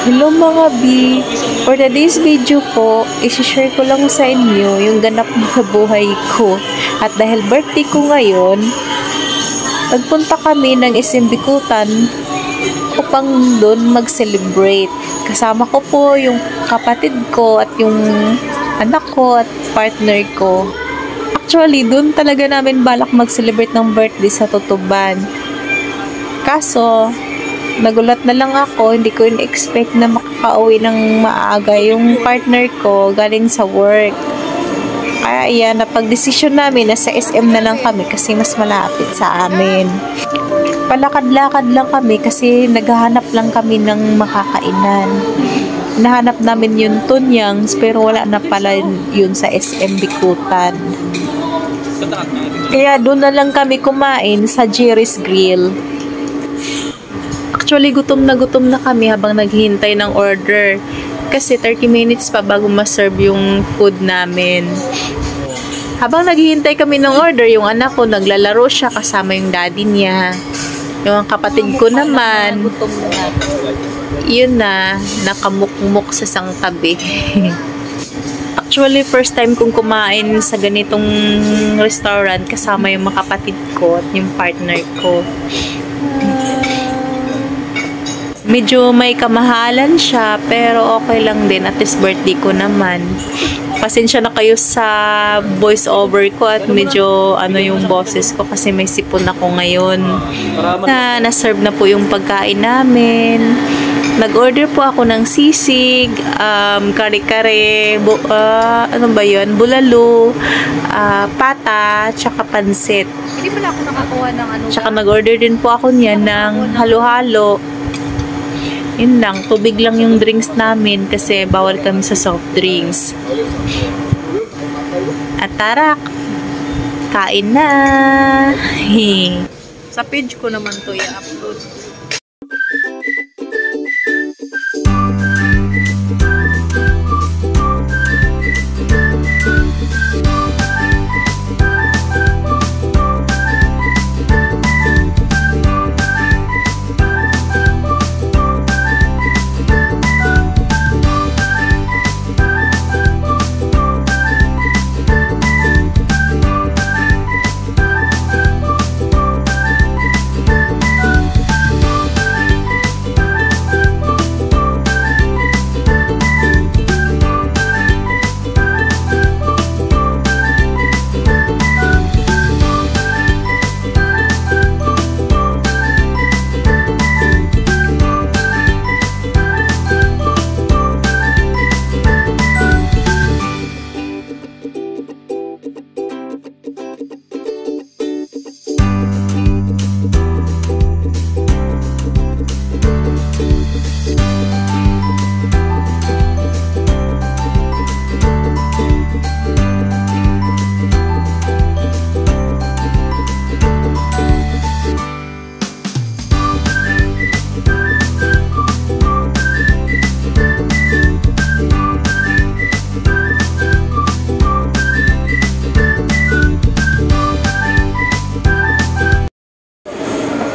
Hello mga B! For today's video po, isi-share ko lang sa inyo yung ganap na buhay ko. At dahil birthday ko ngayon, nagpunta kami ng SM Bicutan upang doon mag-celebrate. Kasama ko po yung kapatid ko at yung anak ko at partner ko. Actually, doon talaga namin balak mag-celebrate ng birthday sa Tutuban. Kaso, nagulat na lang ako, hindi ko in-expect na makakauwi ng maaga yung partner ko galing sa work. Kaya yan, napag-desisyon namin na sa SM na lang kami kasi mas malapit sa amin. Palakad-lakad lang kami kasi naghahanap lang kami ng makakainan. Nahanap namin yung Tunyangs pero wala na pala yun sa SM Bicutan. Kaya doon na lang kami kumain sa Jerry's Grill. Actually, gutom na kami habang naghihintay ng order. Kasi 30 minutes pa bago ma-serve yung food namin. Habang naghihintay kami ng order, yung anak ko naglalaro siya kasama yung daddy niya. Yung kapatid ko naman, yun na, nakamukmuk sa isang tabi. Actually, first time kong kumain sa ganitong restaurant kasama yung mga kapatid ko at yung partner ko. Medyo may kamahalan siya, pero okay lang din. At least birthday ko naman. Pasensya na kayo sa voice over ko at medyo yung boses ko kasi may sipon ako ngayon. Na-serve na po yung pagkain namin. Nag-order po ako ng sisig, kare-kare, ano ba yun? Bulalo, pata, tsaka pansit. Hindi pala ako nakakuha ng Tsaka nag-order din po ako niyan ng halo-halo. Yun lang, tubig lang yung drinks namin kasi bawal kami sa soft drinks. At tara, kain na! Sa page ko naman to i-upload.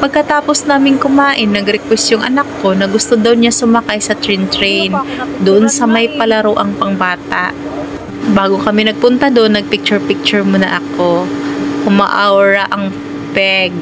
Pagkatapos namin kumain, nag-request yung anak ko na gusto daw niya sumakay sa train doon sa may palaruang pangbata. Bago kami nagpunta doon, nagpicture-picture muna ako. Umaaura ang peg.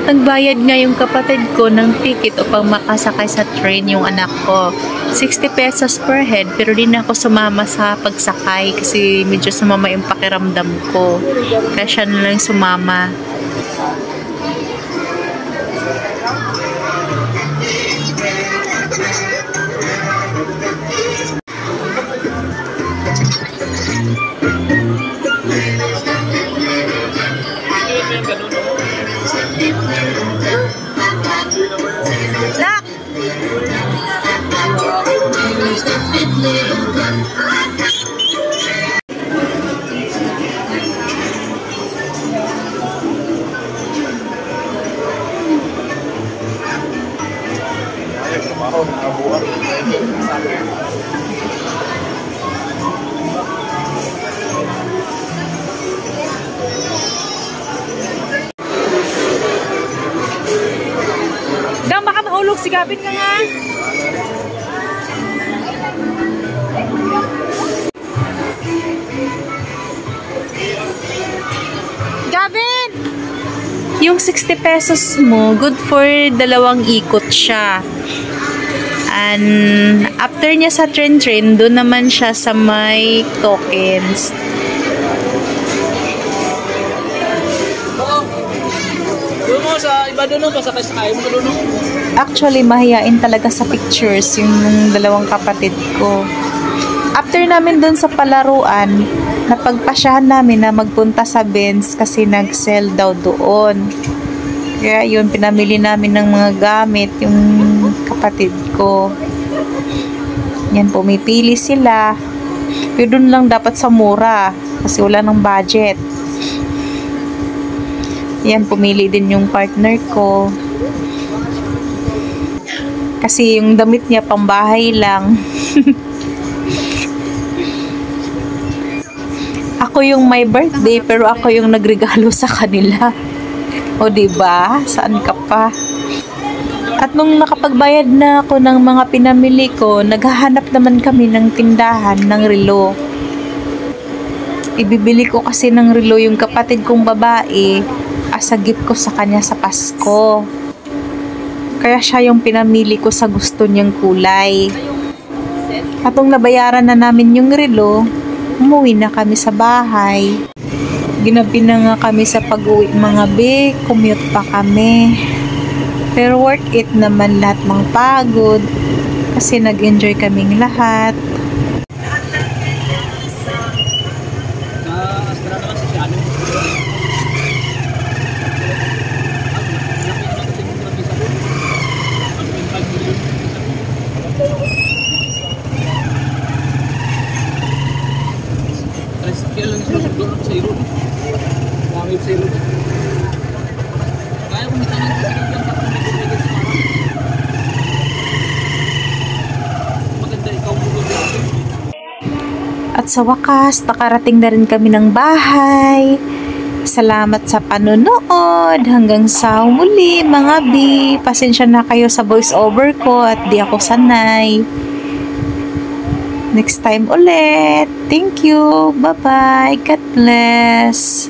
Nagbayad nga yung kapatid ko ng ticket upang makasakay sa train yung anak ko. 60 pesos per head pero di na ako sumama sa pagsakay kasi medyo sumama yung pakiramdam ko. Kaya siya na lang sumama. Dang, baka mahulog si Gavin ka nga. Gavin! Yung 60 pesos mo, good for 2 ikot siya. And after niya sa train, doon naman siya sa may tokens. Doon mo sa iba doon, pasakay sa kayo mo doon. Actually, mahiyain talaga sa pictures yung 2 kapatid ko. After namin doon sa palaruan, napagpasyahan namin na magpunta sa Benz kasi nag-sell daw doon. Kaya yun, pinamili namin ng mga gamit yung kapatid ko. Yan, pumipili sila. Pero doon lang dapat sa mura kasi wala ng budget. Yan, pumili din yung partner ko. Kasi yung damit niya pambahay lang. Ako yung may birthday pero ako yung nagregalo sa kanila. O diba? Saan ka pa? At nung nakapagbayad na ako ng mga pinamili ko, naghahanap naman kami ng tindahan ng relo. Ibibili ko kasi ng relo yung kapatid kong babae as a gift ko sa kanya sa Pasko. Kaya siya yung pinamili ko sa gusto niyang kulay. At nung nabayaran na namin yung relo, umuwi na kami sa bahay. Ginabi na nga kami sa pag-uwi mga be, commute pa kami. Pero worth it naman lahat ng pagod kasi nag-enjoy kaming lahat. At sa wakas, nakarating na rin kami ng bahay. Salamat sa panonood. Hanggang sa muli mga bi. Pasensya na kayo sa voice over ko at di ako sanay. Next time ulit. Thank you. Bye-bye. God bless.